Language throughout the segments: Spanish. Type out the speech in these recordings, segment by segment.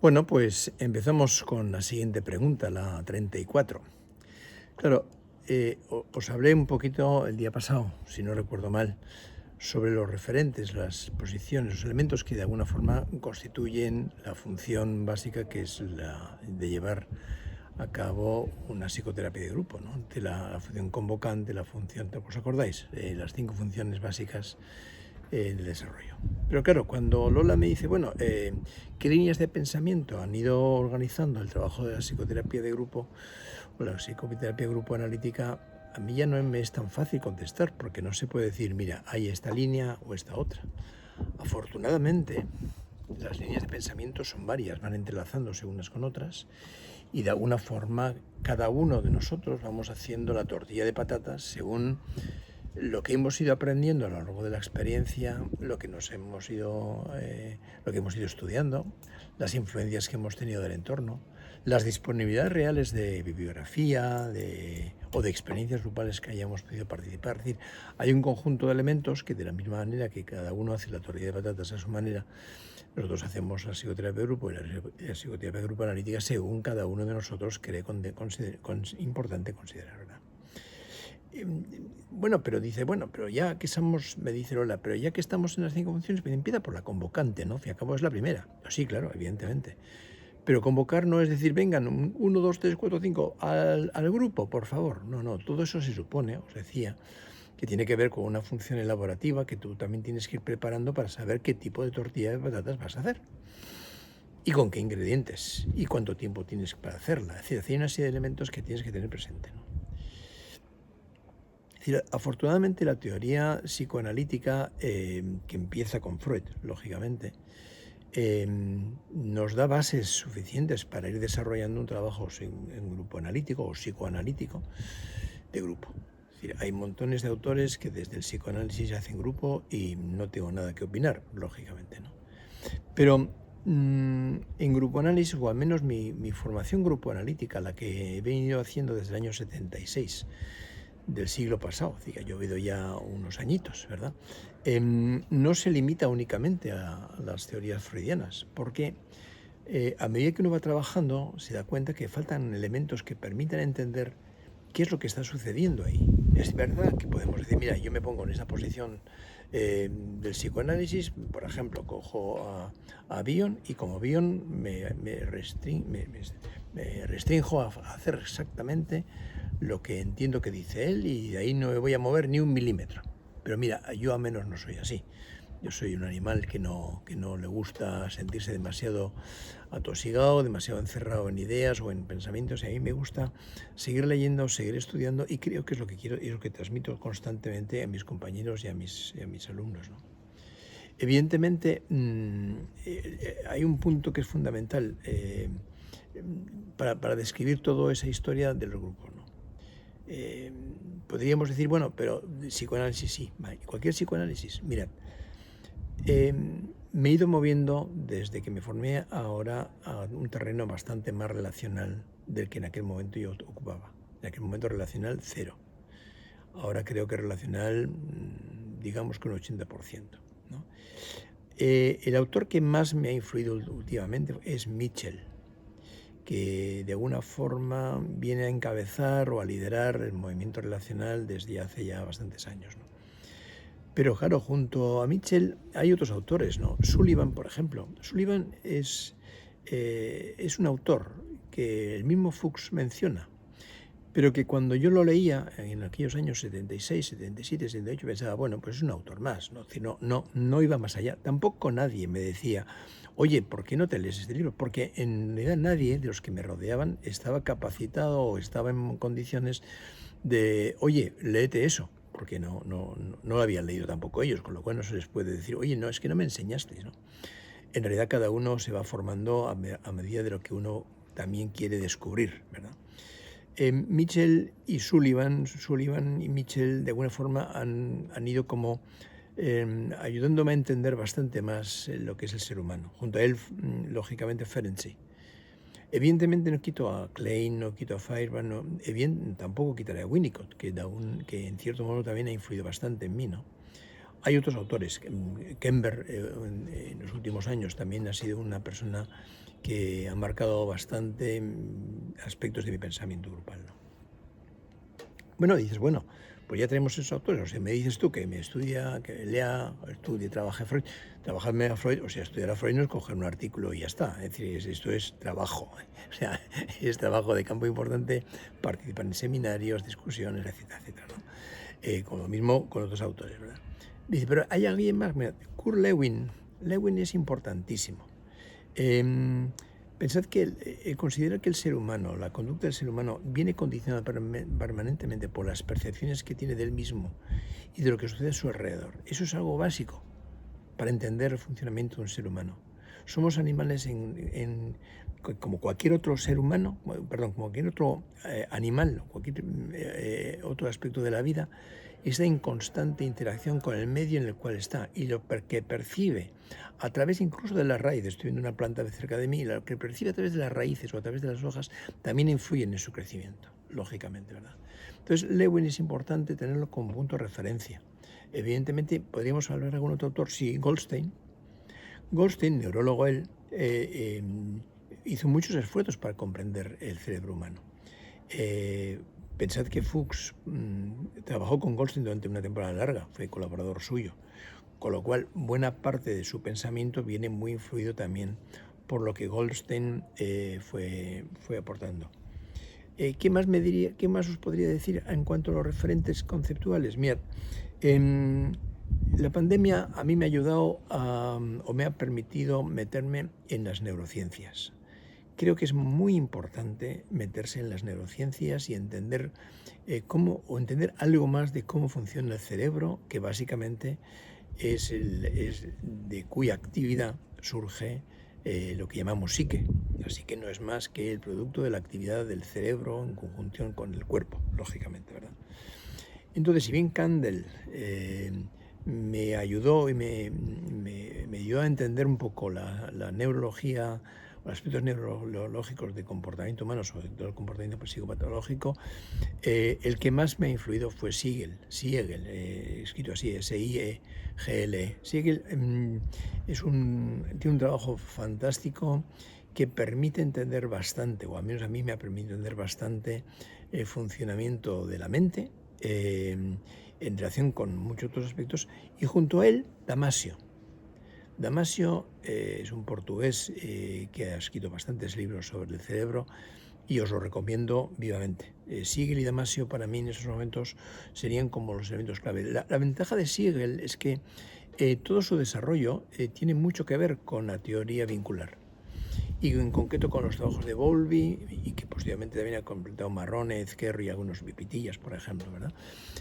Bueno, pues empezamos con la siguiente pregunta, la 34. Claro, os hablé un poquito el día pasado, si no recuerdo mal, sobre los referentes, las posiciones, los elementos que de alguna forma constituyen la función básica que es la de llevar a cabo una psicoterapia de grupo, ¿no? De la función convocante, la función, ¿os acordáis? Las 5 funciones básicas del desarrollo. Pero claro, cuando Lola me dice, bueno, ¿qué líneas de pensamiento han ido organizando el trabajo de la psicoterapia de grupo o la psicoterapia de grupo analítica? A mí ya no me es tan fácil contestar, porque no se puede decir, mira, hay esta línea o esta otra. Afortunadamente, las líneas de pensamiento son varias, van entrelazándose unas con otras, y de alguna forma cada uno de nosotros vamos haciendo la tortilla de patatas según lo que hemos ido aprendiendo a lo largo de la experiencia, lo que hemos ido estudiando, las influencias que hemos tenido del entorno, las disponibilidades reales de bibliografía o de experiencias grupales que hayamos podido participar. Es decir, hay un conjunto de elementos que, de la misma manera que cada uno hace la tortilla de patatas a su manera, nosotros hacemos la psicoterapia de grupo y la psicoterapia de grupo analítica según cada uno de nosotros cree importante considerar, ¿verdad? Bueno, pero dice, pero ya que estamos, me dice Lola, pero ya que estamos en las 5 funciones, pues empieza por la convocante, ¿no? Al cabo es la primera. Pues sí, claro, evidentemente. Pero convocar no es decir, vengan, 1, 2, 3, 4, 5, al grupo, por favor. No, todo eso se supone, os decía, que tiene que ver con una función elaborativa que tú también tienes que ir preparando para saber qué tipo de tortilla de patatas vas a hacer. Y con qué ingredientes, y cuánto tiempo tienes para hacerla. Es decir, hay una serie de elementos que tienes que tener presente, ¿no? Es decir, afortunadamente la teoría psicoanalítica, que empieza con Freud, lógicamente, nos da bases suficientes para ir desarrollando un trabajo en grupo analítico o psicoanalítico de grupo. Es decir, hay montones de autores que desde el psicoanálisis hacen grupo y no tengo nada que opinar, lógicamente, ¿no? Pero en grupo análisis, o al menos mi formación grupo analítica, la que he venido haciendo desde el año 76, del siglo pasado, es decir, que ha llovido ya unos añitos, ¿verdad? No se limita únicamente a las teorías freudianas, porque a medida que uno va trabajando se da cuenta que faltan elementos que permitan entender qué es lo que está sucediendo ahí. Es verdad que podemos decir, mira, yo me pongo en esa posición del psicoanálisis, por ejemplo, cojo a Bion y como Bion me restrinjo a hacer exactamente lo que entiendo que dice él y de ahí no me voy a mover ni un milímetro. Pero mira, yo al menos no soy así. Yo soy un animal que no le gusta sentirse demasiado atosigado, demasiado encerrado en ideas o en pensamientos. Y a mí me gusta seguir leyendo, seguir estudiando y creo que es lo que quiero y es lo que transmito constantemente a mis compañeros y a mis alumnos, ¿no? Evidentemente, hay un punto que es fundamental para describir toda esa historia del grupo, ¿no? Podríamos decir, pero psicoanálisis sí, cualquier psicoanálisis. Mirad, me he ido moviendo desde que me formé ahora a un terreno bastante más relacional del que en aquel momento yo ocupaba. En aquel momento relacional, 0. Ahora creo que relacional, digamos que un 80%, ¿no? El autor que más me ha influido últimamente es Mitchell, que de alguna forma viene a encabezar o a liderar el movimiento relacional desde hace ya bastantes años, ¿no? Pero claro, junto a Mitchell hay otros autores, ¿no? Sullivan, por ejemplo. Sullivan es un autor que el mismo Fuchs menciona, pero que cuando yo lo leía en aquellos años 76, 77, 78, pensaba, pues es un autor más, ¿no? No iba más allá. Tampoco nadie me decía, oye, ¿por qué no te lees este libro? Porque en realidad nadie de los que me rodeaban estaba capacitado o estaba en condiciones de, oye, léete eso, porque no lo habían leído tampoco ellos, con lo cual no se les puede decir, oye, no, es que no me enseñaste, ¿no? En realidad cada uno se va formando a medida de lo que uno también quiere descubrir, ¿verdad? Mitchell y Sullivan y Mitchell de alguna forma han ido como ayudándome a entender bastante más lo que es el ser humano. Junto a él, lógicamente, Ferenczi. Evidentemente no quito a Klein, no quito a Feyerabend, tampoco quitaré a Winnicott, que en cierto modo también ha influido bastante en mí, ¿no? Hay otros autores. Kember, en los últimos años, también ha sido una persona que ha marcado bastante aspectos de mi pensamiento grupal, ¿no? Bueno, dices, bueno, pues ya tenemos esos autores. O sea, me dices tú que me estudia, que lea, estudie, trabaje Freud. Trabajarme a Freud, o sea, estudiar a Freud no es coger un artículo y ya está. Es decir, esto es trabajo. O sea, es trabajo de campo importante, participar en seminarios, discusiones, etcétera, etcétera, ¿no? Con lo mismo con otros autores, ¿verdad? Dice, pero hay alguien más. Mira, Kurt Lewin. Lewin es importantísimo. Pensad que considerar que el ser humano, la conducta del ser humano, viene condicionada permanentemente por las percepciones que tiene del mismo y de lo que sucede a su alrededor. Eso es algo básico para entender el funcionamiento de un ser humano. Somos animales como cualquier otro ser humano, perdón, como cualquier otro animal, cualquier otro aspecto de la vida, está en constante interacción con el medio en el cual está y lo que percibe a través incluso de las raíces. Estoy viendo una planta cerca de mí y lo que percibe a través de las raíces o a través de las hojas también influyen en su crecimiento, lógicamente, ¿verdad? Entonces, Lewin es importante tenerlo como punto de referencia. Evidentemente, podríamos hablar de algún otro autor, sí, Goldstein. Goldstein, neurólogo él, hizo muchos esfuerzos para comprender el cerebro humano. Pensad que Fuchs trabajó con Goldstein durante una temporada larga, fue colaborador suyo, con lo cual buena parte de su pensamiento viene muy influido también por lo que Goldstein fue aportando. ¿Qué más os podría decir en cuanto a los referentes conceptuales? Mirad, la pandemia a mí me ha ayudado o me ha permitido meterme en las neurociencias. Creo que es muy importante meterse en las neurociencias y entender entender algo más de cómo funciona el cerebro, que básicamente es de cuya actividad surge lo que llamamos psique. La psique no es más que el producto de la actividad del cerebro en conjunción con el cuerpo, lógicamente, ¿verdad? Entonces, si bien Kandel me ayudó y me ayudó a entender un poco la neurología, los aspectos neurológicos de comportamiento humano, sobre todo el comportamiento psicopatológico, el que más me ha influido fue Siegel, escrito así, Siegel. Siegel tiene un trabajo fantástico que permite entender bastante, o al menos a mí me ha permitido entender bastante el funcionamiento de la mente, en relación con muchos otros aspectos, y junto a él, Damasio. Damasio es un portugués que ha escrito bastantes libros sobre el cerebro y os lo recomiendo vivamente. Siegel y Damasio para mí en esos momentos serían como los elementos clave. La ventaja de Siegel es que todo su desarrollo tiene mucho que ver con la teoría vincular y en concreto con los trabajos de Bowlby y que posteriormente también ha completado Marrone, Ezquerro y algunos Pitillas, por ejemplo, ¿verdad?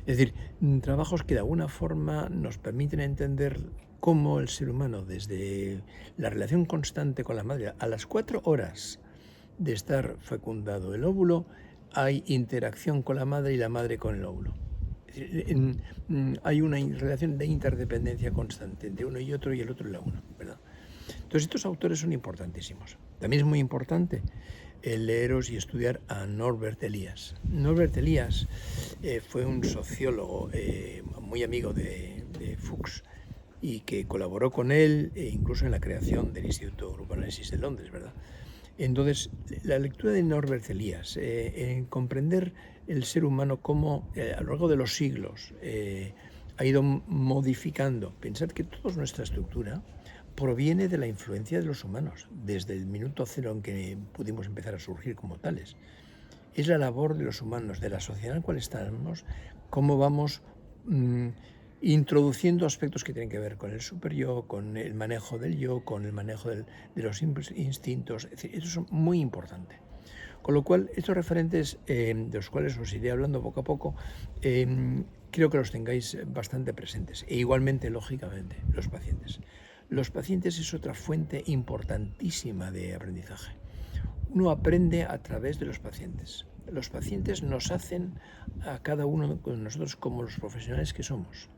Es decir, trabajos que de alguna forma nos permiten entender cómo el ser humano, desde la relación constante con la madre, a las 4 horas de estar fecundado el óvulo, hay interacción con la madre y la madre con el óvulo. Hay una relación de interdependencia constante entre uno y otro y el otro y la uno, ¿verdad? Entonces estos autores son importantísimos. También es muy importante leeros y estudiar a Norbert Elias. Norbert Elias fue un sociólogo muy amigo de Fuchs y que colaboró con él incluso en la creación del Instituto Grupal Análisis de Londres, ¿verdad? Entonces, la lectura de Norbert Elias, en comprender el ser humano cómo a lo largo de los siglos ha ido modificando. Pensad que toda nuestra estructura proviene de la influencia de los humanos, desde el minuto cero en que pudimos empezar a surgir como tales. Es la labor de los humanos, de la sociedad en la cual estamos, cómo vamos introduciendo aspectos que tienen que ver con el superyo, con el manejo del yo, con el manejo de los instintos. Es decir, eso es muy importante. Con lo cual, estos referentes, de los cuales os iré hablando poco a poco, creo que los tengáis bastante presentes. E igualmente, lógicamente, los pacientes. Los pacientes es otra fuente importantísima de aprendizaje. Uno aprende a través de los pacientes. Los pacientes nos hacen a cada uno de nosotros como los profesionales que somos.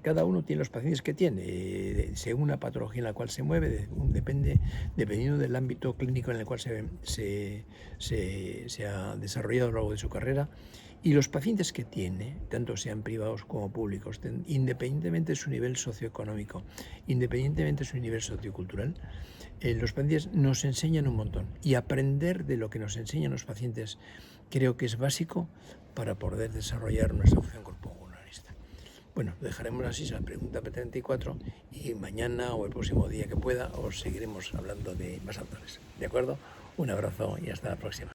Cada uno tiene los pacientes que tiene, según la patología en la cual se mueve, dependiendo del ámbito clínico en el cual se ha desarrollado a lo largo de su carrera Y los pacientes que tiene, tanto sean privados como públicos, independientemente de su nivel socioeconómico, independientemente de su nivel sociocultural, los pacientes nos enseñan un montón. Y aprender de lo que nos enseñan los pacientes creo que es básico para poder desarrollar nuestra función corporal-humanista. Bueno, lo dejaremos así, es la pregunta P34, y mañana o el próximo día que pueda os seguiremos hablando de más autores. ¿De acuerdo? Un abrazo y hasta la próxima.